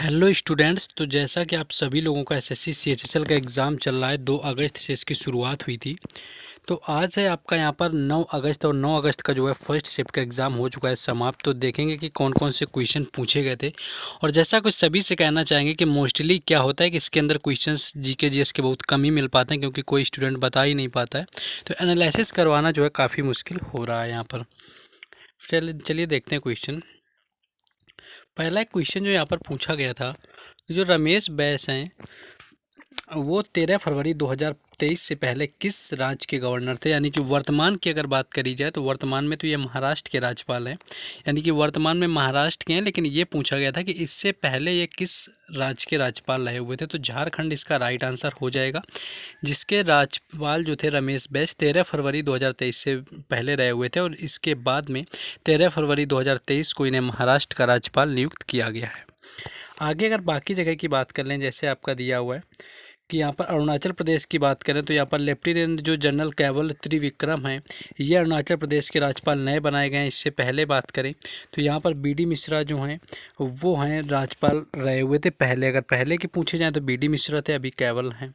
Hello students. तो जैसा कि आप सभी लोगों का एसएससी सीएचएसएल का एग्ज़ाम चल रहा है, 2 अगस्त से इसकी शुरुआत हुई थी। तो आज है आपका यहाँ पर 9 अगस्त, और 9 अगस्त का जो है फर्स्ट शिफ्ट का एग्ज़ाम हो चुका है समाप्त। तो देखेंगे कि कौन कौन से क्वेश्चन पूछे गए थे, और जैसा कुछ सभी से कहना चाहेंगे कि मोस्टली क्या होता है कि इसके अंदर क्वेश्चंस जीके जीएस के बहुत कम ही मिल पाते हैं, क्योंकि कोई स्टूडेंट बता ही नहीं पाता है। तो एनालिसिस करवाना जो है काफ़ी मुश्किल हो रहा है यहाँ पर। चलिए देखते हैं क्वेश्चन। पहला एक क्वेश्चन जो यहाँ पर पूछा गया था, जो रमेश बैस हैं, वो 13 फरवरी 2023 से पहले किस राज्य के गवर्नर थे। यानी कि वर्तमान की अगर बात करी जाए तो वर्तमान में तो ये महाराष्ट्र के राज्यपाल हैं, यानी कि वर्तमान में महाराष्ट्र के हैं। लेकिन ये पूछा गया था कि इससे पहले ये किस राज्य के राज्यपाल रहे हुए थे। तो झारखंड इसका राइट आंसर हो जाएगा, जिसके राज्यपाल जो थे रमेश बैस 13 फरवरी 2023 से पहले रहे हुए थे, और इसके बाद में 13 फरवरी 2023 को इन्हें महाराष्ट्र का राज्यपाल नियुक्त किया गया है। आगे अगर बाकी जगह की बात कर लें, जैसे आपका दिया हुआ है कि यहाँ पर अरुणाचल प्रदेश की बात करें, तो यहाँ पर लेफ्टिनेंट जो जनरल केवल त्रिविक्रम हैं, ये अरुणाचल प्रदेश के राज्यपाल नए बनाए गए हैं। इससे पहले बात करें तो यहाँ पर बीडी मिश्रा जो हैं वो हैं राज्यपाल रहे हुए थे पहले। अगर पहले की पूछे जाएँ तो बीडी मिश्रा थे, अभी केवल हैं।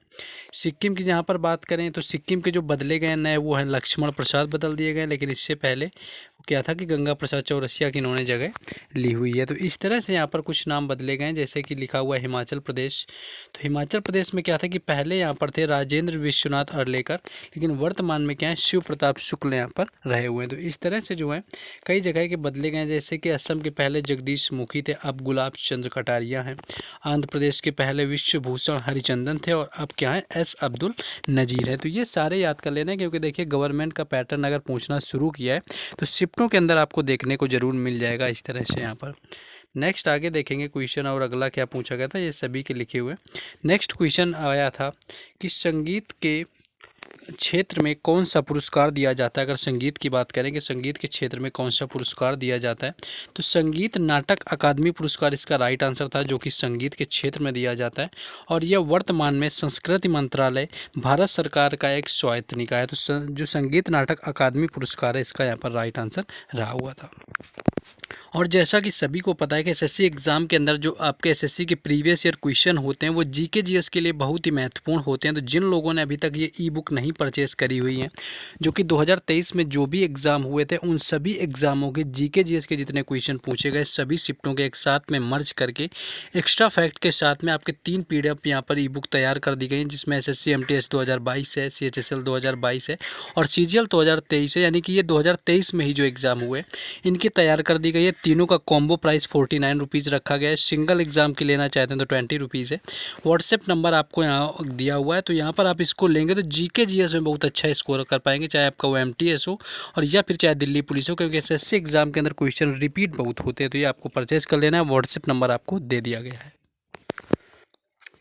सिक्किम की जहाँ पर बात करें तो सिक्किम के जो बदले गए नए वो हैं लक्ष्मण प्रसाद बदल दिए गए, लेकिन इससे पहले क्या था कि गंगा प्रसाद चौरसिया की इन्होंने जगह ली हुई है। तो इस तरह से यहाँ पर कुछ नाम बदले गए, जैसे कि लिखा हुआ है हिमाचल प्रदेश। तो हिमाचल प्रदेश में क्या था कि पहले यहाँ पर थे राजेंद्र विश्वनाथ अर्लेकर, लेकिन वर्तमान में क्या है शिव प्रताप शुक्ल यहाँ पर रहे हुए हैं। तो इस तरह से जो है कई जगह के बदले गए, जैसे कि असम के पहले जगदीश मुखी थे, अब गुलाब चंद्र कटारिया हैं। आंध्र प्रदेश के पहले विश्वभूषण हरिचंदन थे, और अब क्या है एस अब्दुल नजीर है। तो ये सारे याद कर लेना, क्योंकि देखिए गवर्नमेंट का पैटर्न अगर पूछना शुरू किया है तो शिफ्टों के अंदर आपको देखने को ज़रूर मिल जाएगा इस तरह से यहाँ पर। नेक्स्ट आगे देखेंगे क्वेश्चन, और अगला क्या पूछा गया था ये सभी के लिखे हुए। नेक्स्ट क्वेश्चन आया था कि संगीत के क्षेत्र में कौन सा पुरस्कार दिया जाता है। अगर संगीत की बात करें कि संगीत के क्षेत्र में कौन सा पुरस्कार दिया जाता है, तो संगीत नाटक अकादमी पुरस्कार इसका राइट आंसर था, जो कि संगीत के क्षेत्र में दिया जाता है। और यह वर्तमान में संस्कृति मंत्रालय भारत सरकार का एक स्वायत्त निकाय है। तो जो संगीत नाटक अकादमी पुरस्कार है, इसका यहाँ पर राइट आंसर रहा हुआ था। और जैसा कि सभी को पता है कि एसएससी एग्ज़ाम के अंदर जो आपके एसएससी के प्रीवियस ईयर क्वेश्चन होते हैं वो जीके जीएस के लिए बहुत ही महत्वपूर्ण होते हैं। तो जिन लोगों ने अभी तक ये ई बुक नहीं परचेज़ करी हुई है, जो कि 2023 में जो भी एग्ज़ाम हुए थे उन सभी एग्ज़ामों के जीके जीएस के जितने क्वेश्चन पूछे गए सभी शिफ्टों के एक साथ में मर्ज करके एक्स्ट्रा फैक्ट के साथ में आपके 3 PDF यहाँ पर ई बुक तैयार कर दी गई हैं, जिसमें एसएससी एमटीएस 2022 है, सीएचएसएल 2022 है, और सीजीएल 2023 है। यानी कि ये 2023 में ही जो एग्ज़ाम हुए इनकी तैयार कर दी गई है। तीनों का कॉम्बो प्राइस 49 रुपीज़ रखा गया है। सिंगल एग्जाम की लेना चाहते हैं तो 20 रुपीज़ है। व्हाट्सएप नंबर आपको यहाँ दिया हुआ है, तो यहाँ पर आप इसको लेंगे तो जीके जीएस में बहुत अच्छा स्कोर कर पाएंगे, चाहे आपका वो एमटीएस हो और या फिर चाहे दिल्ली पुलिस हो, क्योंकि एसएससी एग्जाम के अंदर क्वेश्चन रिपीट बहुत होते हैं। तो ये आपको परचेज कर लेना है, व्हाट्सएप नंबर आपको दे दिया गया है।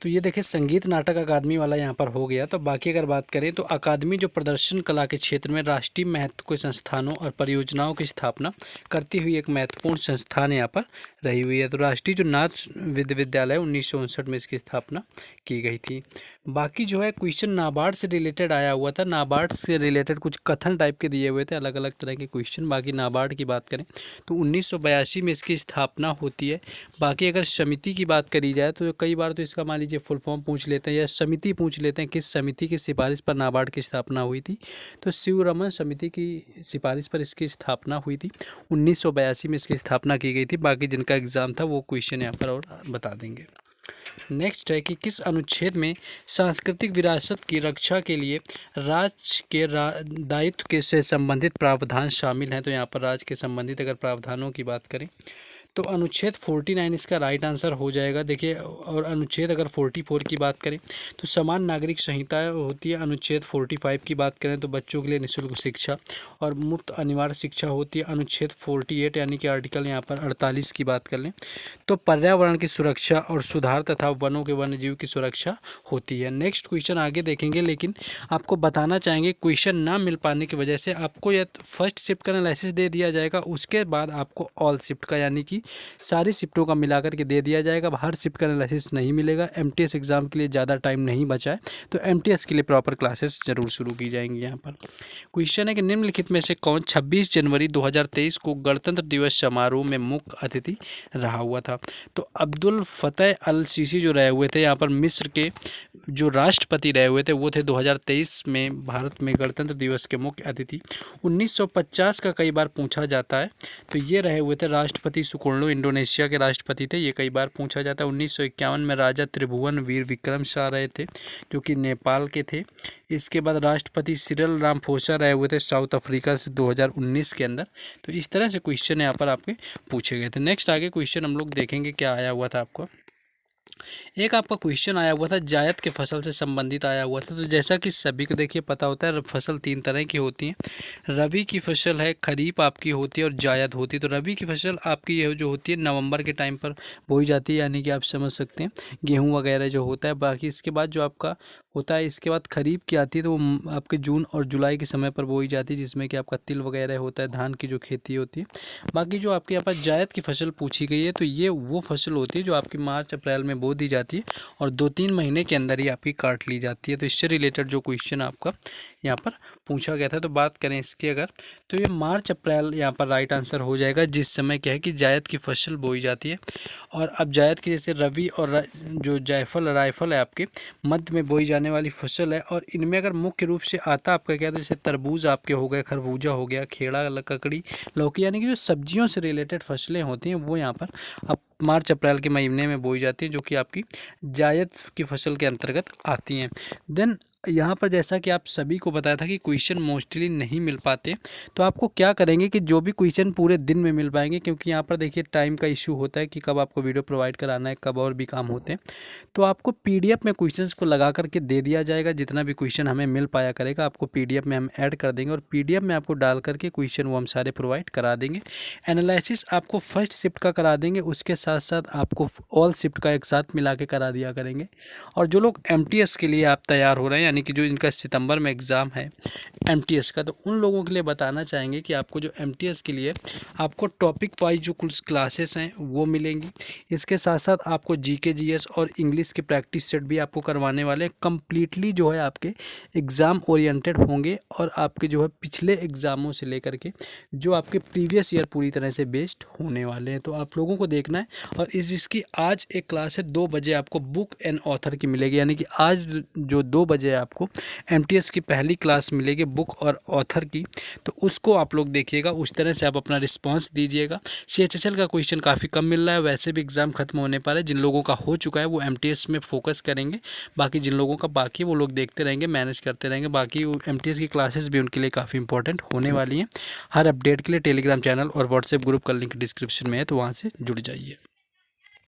तो ये देखिए संगीत नाटक अकादमी वाला यहाँ पर हो गया। तो बाकी अगर बात करें तो अकादमी जो प्रदर्शन कला के क्षेत्र में राष्ट्रीय महत्व के संस्थानों और परियोजनाओं की स्थापना करती हुई एक महत्वपूर्ण संस्थान यहाँ पर रही हुई है। तो राष्ट्रीय जो नाट्य विद्यालय 1959 में इसकी स्थापना की गई थी। बाकी जो है क्वेश्चन नाबार्ड से रिलेटेड आया हुआ था, नाबार्ड से रिलेटेड कुछ कथन टाइप के दिए हुए थे, अलग अलग तरह के क्वेश्चन। बाकी नाबार्ड की बात करें तो 1982 में इसकी स्थापना होती है। बाकी अगर समिति की बात करी जाए तो कई बार तो इसका मान लीजिए फुल फॉर्म पूछ लेते हैं या समिति पूछ लेते हैं, किस समिति की सिफारिश पर नाबार्ड की स्थापना हुई थी। तो शिवरमन समिति की सिफारिश पर इसकी स्थापना हुई थी, 1982 में इसकी स्थापना की गई थी। बाकी जिनका एग्ज़ाम था वो क्वेश्चन यहाँ पर और बता देंगे। नेक्स्ट है कि किस अनुच्छेद में सांस्कृतिक विरासत की रक्षा के लिए राज्य के दायित्व के से संबंधित प्रावधान शामिल हैं। तो यहाँ पर राज्य के संबंधित अगर प्रावधानों की बात करें तो अनुच्छेद 49 इसका राइट आंसर हो जाएगा। देखिए, और अनुच्छेद अगर 44 की बात करें तो समान नागरिक संहिता होती है। अनुच्छेद 45 की बात करें तो बच्चों के लिए निःशुल्क शिक्षा और मुफ्त अनिवार्य शिक्षा होती है। अनुच्छेद 48 यानी कि आर्टिकल यहाँ पर 48 की बात कर लें तो पर्यावरण की सुरक्षा और सुधार तथा वनों के वन्यजीव की सुरक्षा होती है। नेक्स्ट क्वेश्चन आगे देखेंगे, लेकिन आपको बताना चाहेंगे क्वेश्चन ना मिल पाने की वजह से आपको यह फर्स्ट शिफ्ट का एनालिसिस दे दिया जाएगा, उसके बाद आपको ऑल शिफ्ट का यानी कि की सारी शिफ्टों का मिलाकर के दे दिया जाएगा। अब हर शिफ्ट का एनालिसिस नहीं मिलेगा, एमटीएस एग्ज़ाम के लिए ज़्यादा टाइम नहीं बचा है, तो एमटीएस के लिए प्रॉपर क्लासेस जरूर शुरू की जाएंगी। यहाँ पर क्वेश्चन है कि निम्नलिखित में से कौन 26 जनवरी 2023 को गणतंत्र दिवस समारोह में मुख्य अतिथि रहा हुआ था। तो अब्दुल फतेह अल सीसी जो रहे हुए थे यहाँ पर मिस्र के जो राष्ट्रपति रहे हुए थे वो थे 2023 में भारत में गणतंत्र दिवस के मुख्य अतिथि। 1950 का कई बार पूछा जाता है, तो ये रहे हुए थे राष्ट्रपति सुकर्णो, इंडोनेशिया के राष्ट्रपति थे, ये कई बार पूछा जाता है। 1951 में राजा त्रिभुवन वीर विक्रम शाह रहे थे जो कि नेपाल के थे। इसके बाद राष्ट्रपति सिरिल रामाफोसा रहे हुए थे साउथ अफ्रीका से 2019 के अंदर। तो इस तरह से क्वेश्चन यहाँ पर आपके पूछे गए थे। नेक्स्ट आगे क्वेश्चन हम लोग देखेंगे क्या आया हुआ था आपको। एक आपका क्वेश्चन आया हुआ था जायद के फसल से संबंधित आया हुआ था। तो जैसा कि सभी को देखिए पता होता है फसल 3 तरह की होती हैं। रबी की फसल है, खरीफ आपकी होती है और जायद होती है। तो रबी की फसल आपकी ये जो होती है नवंबर के टाइम पर बोई जाती है, यानी कि आप समझ सकते हैं गेहूँ वगैरह जो होता है। बाकी इसके बाद जो आपका होता है, इसके बाद खरीफ की आती है तो वो आपके जून और जुलाई के समय पर बोई जाती है, जिसमें कि आपका तिल वगैरह होता है, धान की जो खेती होती है। बाकी जो आपके यहाँ पर जायद की फसल पूछी गई है, तो ये वो फसल होती है जो आपकी मार्च अप्रैल में बो दी जाती है और 2-3 महीने के अंदर ही आपकी काट ली जाती है। तो इससे रिलेटेड जो क्वेश्चन आपका यहाँ पर पूछा गया था, तो बात करें इसकी अगर, तो ये मार्च अप्रैल यहाँ पर राइट आंसर हो जाएगा, जिस समय क्या है कि जायद की फसल बोई जाती है। और अब जायद की जैसे रबी और जो जायफल राइफल है आपके मध्य में बोई जाने वाली फसल है। और इनमें अगर मुख्य रूप से आता आपका क्या, तो जैसे तरबूज आपके हो गए, खरबूजा हो गया, खेड़ा, ककड़ी, लौकी, यानी कि जो सब्जियों से रिलेटेड फसलें होती हैं वो यहाँ पर अब मार्च अप्रैल के महीने में बोई जाती है, जो कि आपकी जायद की फसल के अंतर्गत आती हैं। देन यहाँ पर जैसा कि आप सभी को बताया था कि क्वेश्चन मोस्टली नहीं मिल पाते, तो आपको क्या करेंगे कि जो भी क्वेश्चन पूरे दिन में मिल पाएंगे, क्योंकि यहाँ पर देखिए टाइम का इशू होता है कि कब आपको वीडियो प्रोवाइड कराना है, कब और भी काम होते हैं। तो आपको पीडीएफ में क्वेश्चंस को लगा करके दे दिया जाएगा। जितना भी क्वेश्चन हमें मिल पाया करेगा आपको पीडीएफ में हम ऐड कर देंगे और पीडीएफ में आपको डाल करके क्वेश्चन वो हम सारे प्रोवाइड करा देंगे। एनालिसिस आपको फर्स्ट शिफ्ट का करा देंगे, उसके साथ साथ आपको ऑल शिफ्ट का एक साथ मिला के करा दिया करेंगे। और जो लोग एमटीएस के लिए आप तैयार हो रहे हैं, यानी कि जो इनका सितंबर में एग्ज़ाम है एमटीएस का, तो उन लोगों के लिए बताना चाहेंगे कि आपको जो एमटीएस के लिए आपको टॉपिक वाइज जो कुछ क्लासेस हैं वो मिलेंगी। इसके साथ साथ आपको जीके जीएस और इंग्लिश के प्रैक्टिस सेट भी आपको करवाने वाले हैं। कम्प्लीटली जो है आपके एग्ज़ाम ओरिएंटेड होंगे और आपके जो है पिछले एग्ज़ामों से लेकर के जो आपके प्रीवियस ईयर पूरी तरह से बेस्ड होने वाले हैं। तो आप लोगों को देखना है। और इसकी आज एक क्लास है 2 बजे आपको बुक एंड ऑथर की मिलेगी, यानी कि आज जो 2 बजे आपको एमटीएस की पहली क्लास मिलेगी बुक और ऑथर की, तो उसको आप लोग देखिएगा। उस तरह से आप अपना रिस्पांस दीजिएगा। सीएचएसएल का क्वेश्चन काफ़ी कम मिल रहा है, वैसे भी एग्ज़ाम खत्म होने पर है। जिन लोगों का हो चुका है वो एमटीएस में फोकस करेंगे, बाकी जिन लोगों का बाकी है वो लोग देखते रहेंगे, मैनेज करते रहेंगे। बाकी एमटीएस की क्लासेस भी उनके लिए काफ़ी इंपॉर्टेंट होने वाली हैं। हर अपडेट के लिए टेलीग्राम चैनल और व्हाट्सएप ग्रुप का लिंक डिस्क्रिप्शन में है, तो वहाँ से जुड़ जाइए।